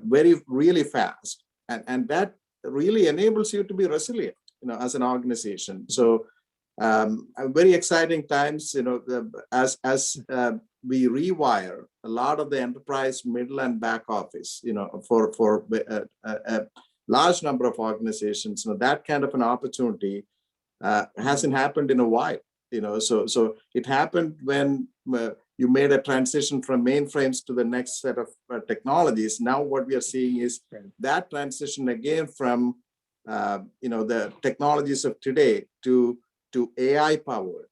really fast, and that really enables you to be resilient, as an organization. So very exciting times, as we rewire a lot of the enterprise middle and back office, for a large number of organizations. That kind of an opportunity hasn't happened in a while. So it happened when you made a transition from mainframes to the next set of technologies. Now what we are seeing is that transition again from the technologies of today to AI powered,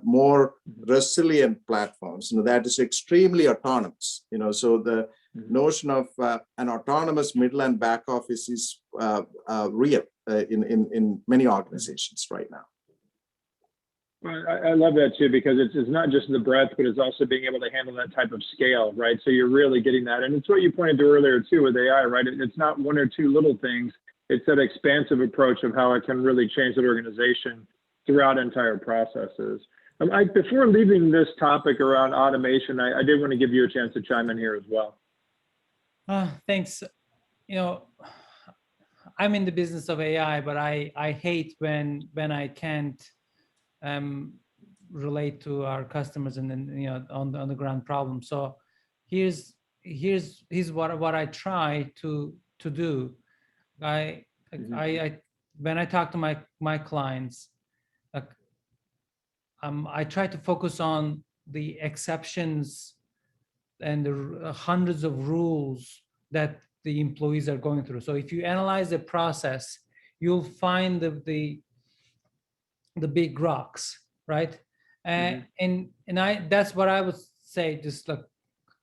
more resilient platforms. That is extremely autonomous. So the notion of an autonomous middle and back office is real in many organizations right now. Well, I love that too, because it's not just the breadth, but it's also being able to handle that type of scale, right? So you're really getting that. And it's what you pointed to earlier too with AI, right? It's not one or two little things. It's that expansive approach of how it can really change that organization throughout entire processes. Ike, before leaving this topic around automation, I did want to give you a chance to chime in here as well. Thanks. You know, I'm in the business of AI, but I hate when I can't relate to our customers and then, you know, on the ground problem. So here's what I try to do. I when I talk to my clients, I try to focus on the exceptions and the hundreds of rules that the employees are going through. So if you analyze the process, you'll find the big rocks, right? And that's what I would say. Just like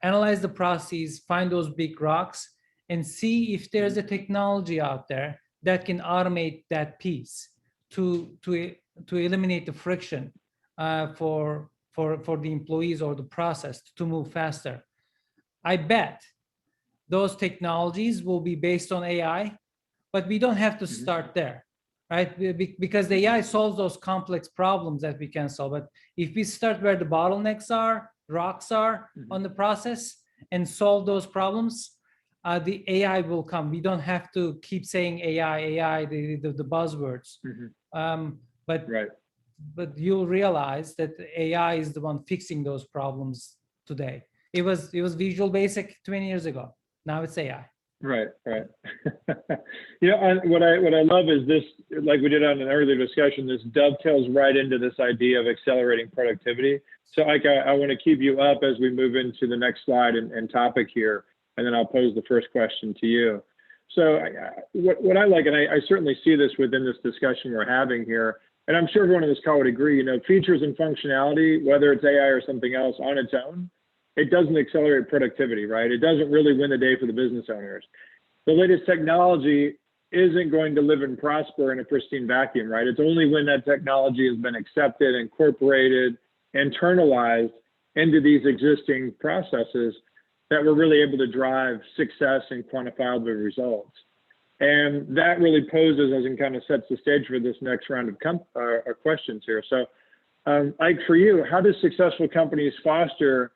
analyze the process, find those big rocks, and see if there's a technology out there that can automate that piece to eliminate the friction for the employees or the process to move faster. I bet those technologies will be based on AI, but we don't have to start there, right? Because the AI solves those complex problems that we can solve. But if we start where the bottlenecks are, rocks are on the process, and solve those problems, the AI will come. We don't have to keep saying AI, the buzzwords. But you'll realize that the AI is the one fixing those problems today. It was Visual Basic 20 years ago. Now it's AI. Right. You know, what I love is this, like we did on an earlier discussion, this dovetails right into this idea of accelerating productivity. So Ike, I want to keep you up as we move into the next slide and topic here, and then I'll pose the first question to you. So what I like, and I certainly see this within this discussion we're having here, and I'm sure everyone on this call would agree, you know, features and functionality, whether it's AI or something else on its own, it doesn't accelerate productivity, right? It doesn't really win the day for the business owners. The latest technology isn't going to live and prosper in a pristine vacuum, right? It's only when that technology has been accepted, incorporated, internalized into these existing processes that we're really able to drive success and quantifiable results. And that really poses, as it kind of sets the stage for this next round of questions here. So Ike, for you, how do successful companies foster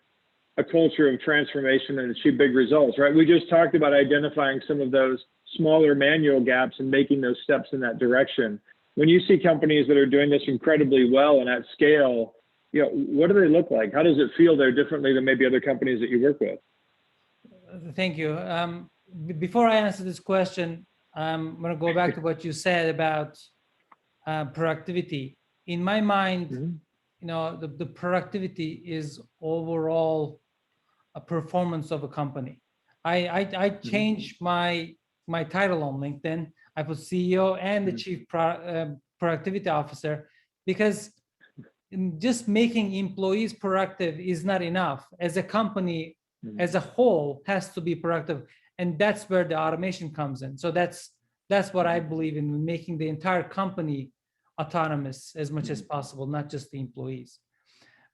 a culture of transformation and achieve big results, right? We just talked about identifying some of those smaller manual gaps and making those steps in that direction. When you see companies that are doing this incredibly well and at scale, you know, what do they look like? How does it feel there differently than maybe other companies that you work with? Thank you. Before I answer this question, I'm going to go back to what you said about productivity. In my mind, you know, the productivity is overall a performance of a company. I changed my title on LinkedIn. I put CEO and the Chief Productivity Officer, because just making employees productive is not enough. As a company, as a whole, has to be productive, and that's where the automation comes in. So that's what I believe in, making the entire company autonomous as much as possible, not just the employees.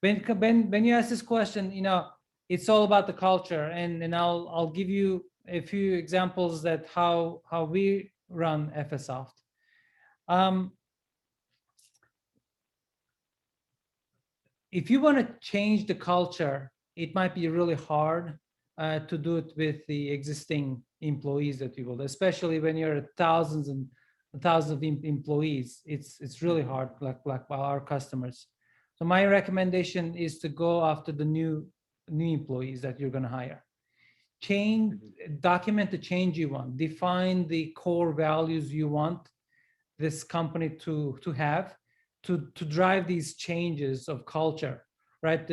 When you ask this question, you know, it's all about the culture, and I'll give you a few examples that how we run Ephesoft. If you want to change the culture, it might be really hard to do it with the existing employees that you will, especially when you're thousands and thousands of employees. It's really hard, like our customers. So my recommendation is to go after the new employees that you're going to hire. Document the change you want. Define the core values you want this company to have to drive these changes of culture, right?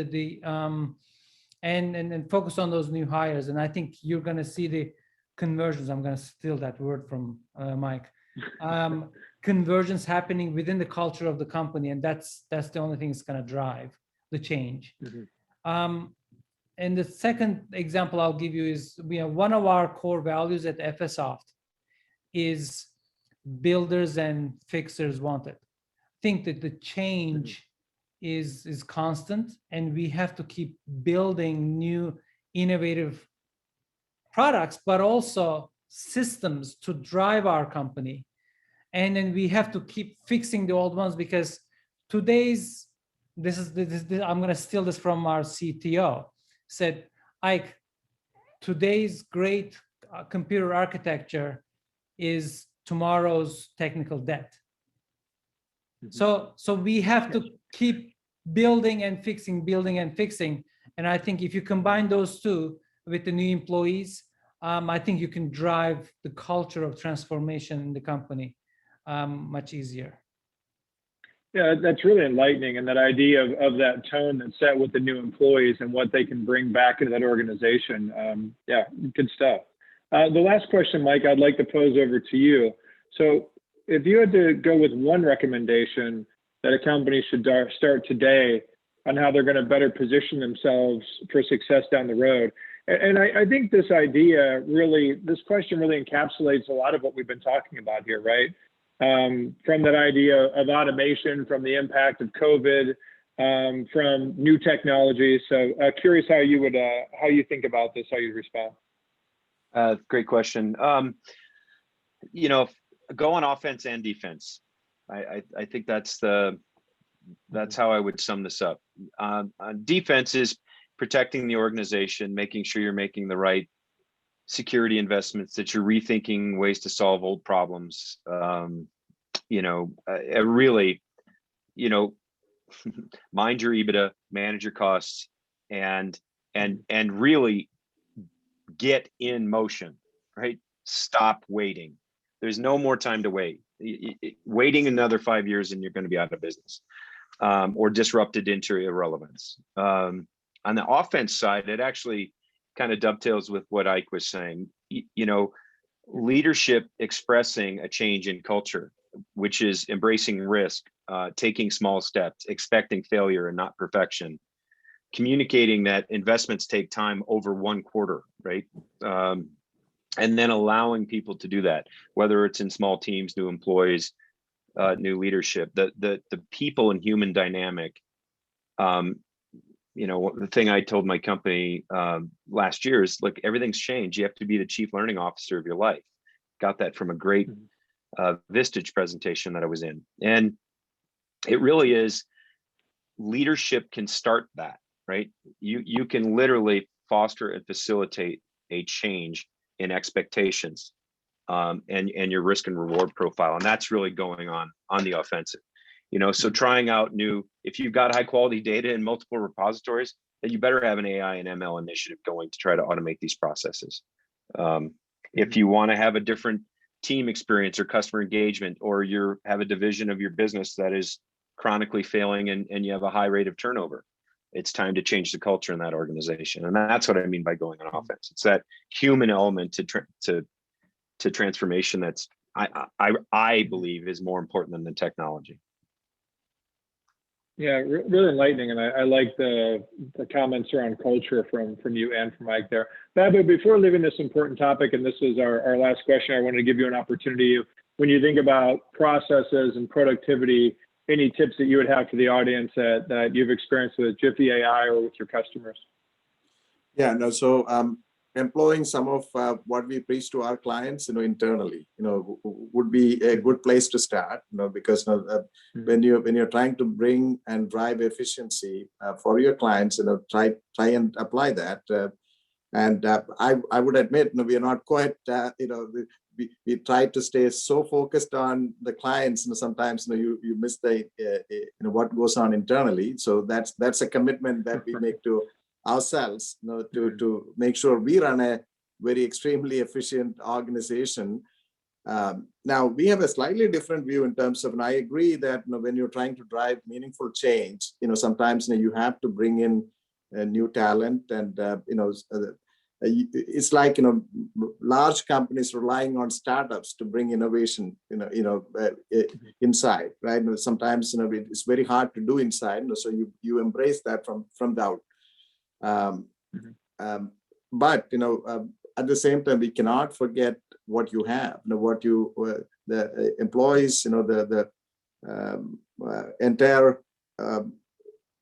And focus on those new hires. And I think you're going to see the conversions. I'm going to steal that word from Mike. Conversions happening within the culture of the company, and that's the only thing that's going to drive the change. And the second example I'll give you is, you know, one of our core values at Ephesoft is builders and fixers wanted. I think that the change is constant, and we have to keep building new innovative products, but also systems to drive our company. And then we have to keep fixing the old ones, because today's I'm going to steal this from our CTO, said, Ike, today's great computer architecture is tomorrow's technical debt. So we have to keep building and fixing. And I think if you combine those two with the new employees, I think you can drive the culture of transformation in the company much easier. Yeah, that's really enlightening. And that idea of that tone that's set with the new employees and what they can bring back into that organization. Yeah, good stuff. The last question, Mike, I'd like to pose over to you. So if you had to go with one recommendation that a company should start today on how they're going to better position themselves for success down the road. And I think this question really encapsulates a lot of what we've been talking about here, right? From that idea of automation, from the impact of COVID, from new technologies. So curious how you think about this, how you respond. Great question. Go on offense and defense. I think that's how I would sum this up. Defense is protecting the organization, making sure you're making the right security investments, that you're rethinking ways to solve old problems. Really, mind your EBITDA, manage your costs, and really get in motion, right? Stop waiting. There's no more time to wait. Waiting another 5 years and you're going to be out of business, or disrupted into irrelevance. On the offense side, it actually kind of dovetails with what Ike was saying. Leadership expressing a change in culture, which is embracing risk, taking small steps, expecting failure and not perfection, communicating that investments take time over 1 quarter, right? And then allowing people to do that, whether it's in small teams, new employees, new leadership, the people and human dynamic. The thing I told my company last year is, look, everything's changed. You have to be the chief learning officer of your life. Got that from a great Vistage presentation that I was in. And it really is, leadership can start that, right? You can literally foster and facilitate a change in expectations and your risk and reward profile. And that's really going on the offensive. So trying out if you've got high quality data in multiple repositories, then you better have an AI and ML initiative going to try to automate these processes. If you want to have a different team experience or customer engagement, or you have a division of your business that is chronically failing and you have a high rate of turnover, it's time to change the culture in that organization. And that's what I mean by going on offense. It's that human element to transformation that's I believe is more important than the technology. Yeah, really enlightening, and I like the comments around culture from you and from Mike there. Babu, before leaving this important topic, and this is our last question, I wanted to give you an opportunity. When you think about processes and productivity, any tips that you would have for the audience that you've experienced with JIFFY.ai or with your customers? Yeah, no, so employing some of what we preach to our clients, internally, would be a good place to start, because when you're trying to bring and drive efficiency for your clients, try and apply that. And I would admit, we are not quite, we try to stay so focused on the clients, sometimes you miss the what goes on internally. So that's a commitment that we make to ourselves, to make sure we run a very extremely efficient organization. Now we have a slightly different view in terms of, and I agree that when you're trying to drive meaningful change, sometimes you have to bring in new talent, and it's like large companies relying on startups to bring innovation inside, right? Sometimes it's very hard to do inside, so you embrace that from the out. But at the same time, we cannot forget what you have, the employees, the entire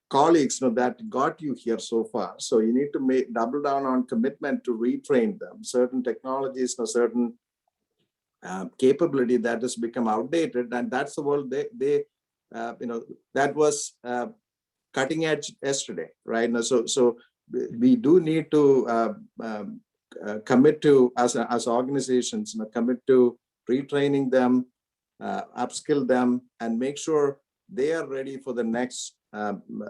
colleagues that got you here so far. So you need to double down on commitment to retrain them. Certain technologies, certain capability that has become outdated, and that's the world that was cutting edge yesterday, right? Now, so we do need to commit to, as organizations, commit to retraining them, upskill them, and make sure they are ready for the next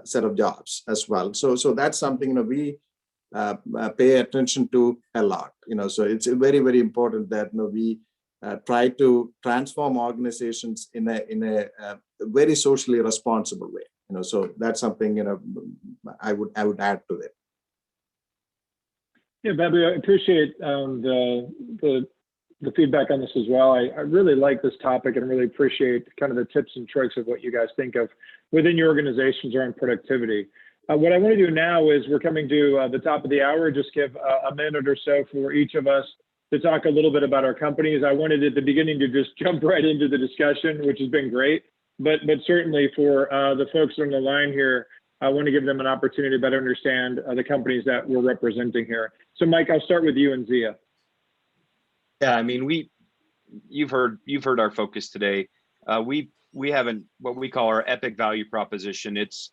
set of jobs as well. So that's something we pay attention to a lot. So it's very, very important that we try to transform organizations in a very socially responsible way. So that's something I would add to it. Yeah, Babu, I appreciate the feedback on this as well. I really like this topic and really appreciate kind of the tips and tricks of what you guys think of within your organizations around productivity. What I want to do now is we're coming to the top of the hour, just give a minute or so for each of us to talk a little bit about our companies. I wanted at the beginning to just jump right into the discussion, which has been great, but certainly for the folks on the line here, I want to give them an opportunity to better understand the companies that we're representing here. So Mike, I'll start with you and Zia. Yeah, I mean, you've heard our focus today. We have what we call our epic value proposition. It's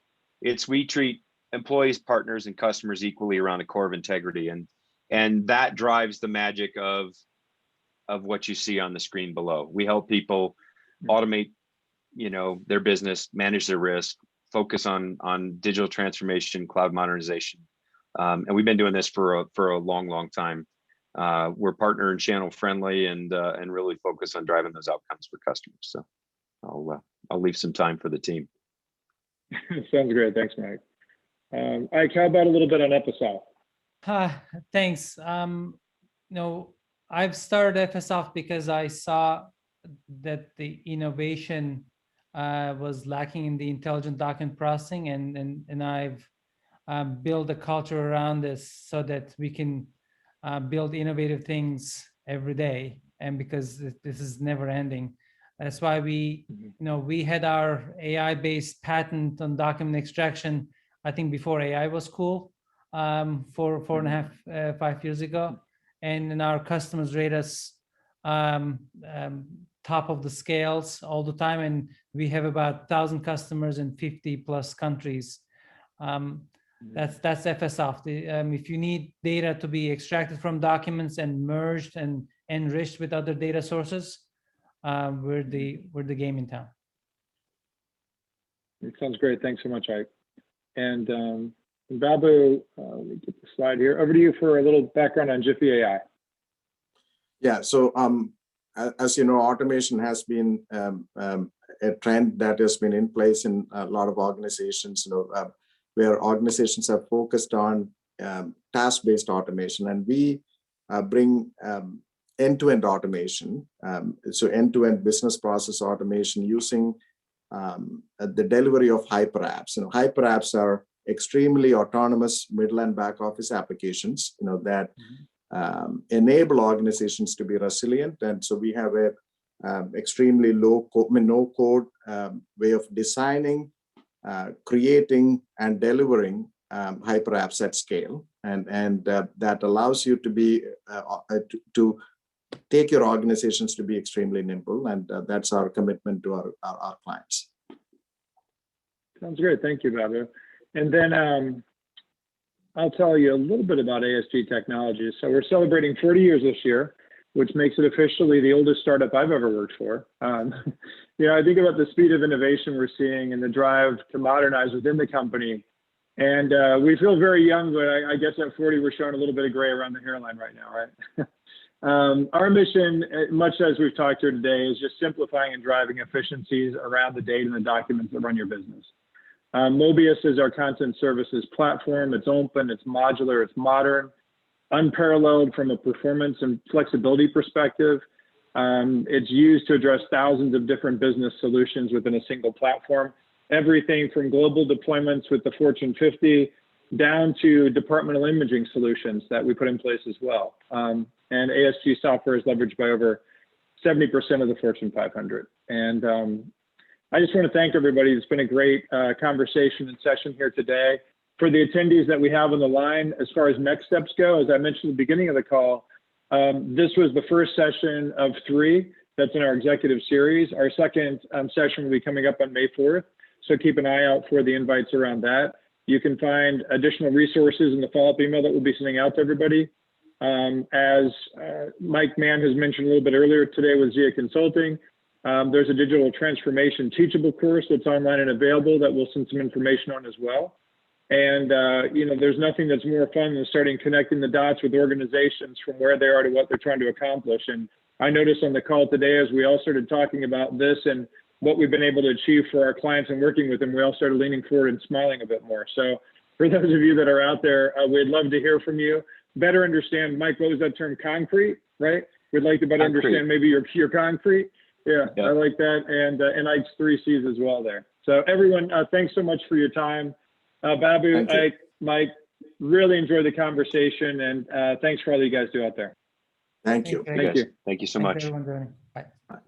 we treat employees, partners, and customers equally around a core of integrity, and that drives the magic of what you see on the screen below. We help people automate, their business, manage their risk, focus on digital transformation, cloud modernization, and we've been doing this for a long time. We're partner and channel friendly, and really focus on driving those outcomes for customers. So I'll leave some time for the team. Sounds great. Thanks, Mike. Ike, how about a little bit on Ephesoft? Thanks. I've started Ephesoft because I saw that the innovation was lacking in the intelligent document processing, and I've built a culture around this so that we can build innovative things every day, and because this is never ending. That's why we had our AI-based patent on document extraction, I think before AI was cool, 4.5, 5 years ago. And our customers rate us top of the scales all the time. And we have about 1,000 customers in 50 plus countries. That's Ephesoft. If you need data to be extracted from documents and merged and enriched with other data sources, we're the game in town. It sounds great. Thanks so much, Ike. And Babu, let me get the slide here. Over to you for a little background on JIFFY.ai. Yeah. So as you know, automation has been a trend that has been in place in a lot of organizations. Where organizations have focused on task-based automation, and we bring end-to-end automation, so end-to-end business process automation using the delivery of HyperApps. HyperApps are extremely autonomous middle and back office applications, that enable organizations to be resilient. And so we have a extremely no code way of designing, creating, and delivering HyperApps at scale, and that allows you to be to take your organizations to be extremely nimble, and that's our commitment to our clients. Sounds great. Thank you, Babu. And then I'll tell you a little bit about ASG Technologies. So we're celebrating 40 years this year, which makes it officially the oldest startup I've ever worked for. I think about the speed of innovation we're seeing and the drive to modernize within the company. And we feel very young, but I guess at 40, we're showing a little bit of gray around the hairline right now, right? Our mission, much as we've talked here today, is just simplifying and driving efficiencies around the data and the documents that run your business. Mobius is our content services platform. It's open, it's modular, it's modern, unparalleled from a performance and flexibility perspective. It's used to address thousands of different business solutions within a single platform. Everything from global deployments with the Fortune 50 down to departmental imaging solutions that we put in place as well. And ASG software is leveraged by over 70% of the Fortune 500. And I just want to thank everybody. It's been a great conversation and session here today. For the attendees that we have on the line, as far as next steps go, as I mentioned at the beginning of the call, this was the first session of 3 that's in our executive series. Our second session will be coming up on May 4th. So keep an eye out for the invites around that. You can find additional resources in the follow-up email that we'll be sending out to everybody. As Mike Mahon has mentioned a little bit earlier today with Zia Consulting, there's a digital transformation teachable course that's online and available that we'll send some information on as well. And, there's nothing that's more fun than starting connecting the dots with organizations from where they are to what they're trying to accomplish. And I noticed on the call today, as we all started talking about this and what we've been able to achieve for our clients and working with them, we all started leaning forward and smiling a bit more. So for those of you that are out there, we'd love to hear from you, better understand, Mike, what was that term, concrete, right? We'd like to better understand maybe your concrete. Yeah, yep. I like that. And Ike's 3 C's as well there. So everyone, thanks so much for your time. Babu, Ike, Mike, really enjoyed the conversation, and thanks for all you guys do out there. Thank you. Thank you. Thank you so much. Everyone joining. Bye.